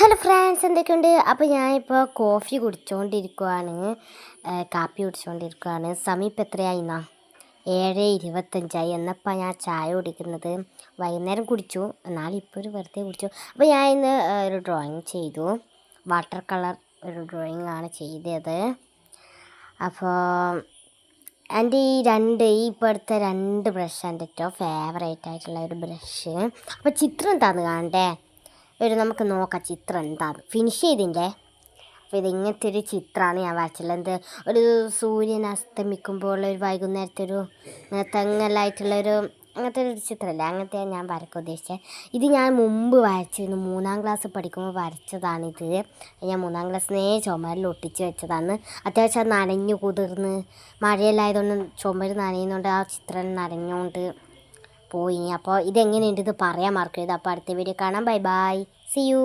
Hello friends, എന്തൊക്കെയുണ്ട്? അപ്പോൾ ഞാനിപ്പോൾ കോഫി കുടിച്ചുകൊണ്ടിരിക്കുകയാണ്, കാപ്പി കുടിച്ചുകൊണ്ടിരിക്കുകയാണ്. സമയം ഇപ്പം എത്രയായിന്നാ? 7:25 എന്നപ്പോൾ ഞാൻ ചായ കുടിക്കുന്നത്. വൈകുന്നേരം കുടിച്ചു, എന്നാലും ഇപ്പോൾ ഒരു വെറുതെ കുടിച്ചു. അപ്പോൾ ഞാൻ ഇന്ന് ഒരു ഡ്രോയിങ് ചെയ്തു. വാട്ടർ കളർ ഒരു ഡ്രോയിങ് ആണ് ചെയ്തത്. അപ്പോൾ എൻ്റെ ഈ ഇപ്പോൾ എടുത്ത 2 ബ്രഷ് എൻ്റെ ഏറ്റവും ഫേവറേറ്റ് ആയിട്ടുള്ള ഒരു ബ്രഷ്. അപ്പോൾ ചിത്രം എന്താണെന്ന് കാണണ്ടേ? നമുക്ക് നോക്കാം ചിത്രം എന്താണ് ഫിനിഷ് ചെയ്തിൻ്റെ. അപ്പോൾ ഇതിങ്ങനത്തെ ഒരു ചിത്രമാണ് ഞാൻ വരച്ചുള്ളത്. ഒരു സൂര്യൻ അസ്തമിക്കുമ്പോൾ ഒരു വൈകുന്നേരത്തെ ഒരു തെങ്ങലായിട്ടുള്ളൊരു അങ്ങനത്തെ ഒരു ചിത്രമല്ലേ, അങ്ങനത്തെ ഞാൻ വരയ്ക്കാൻ ഉദ്ദേശിച്ചത്. ഇത് ഞാൻ മുമ്പ് വരച്ചിരുന്നു, 3ാം ക്ലാസ് പഠിക്കുമ്പോൾ വരച്ചതാണിത്. ഞാൻ 3ാം ക്ലാസ്സിനേ ചുമരിൽ ഒട്ടിച്ച് വെച്ചതാണ്. അത്യാവശ്യം അത് നനഞ്ഞു കുതിർന്ന് മഴയെല്ലായതുകൊണ്ട് ചുമര് നനയുന്നുണ്ട്, ആ ചിത്രം നനഞ്ഞുകൊണ്ട് പോയി. അപ്പോൾ ഇതെങ്ങനെയുണ്ട് ഇത് പറയാൻ മറക്കരുത്. അപ്പോൾ അടുത്ത വീഡിയോ കാണാം. Bye bye, see U.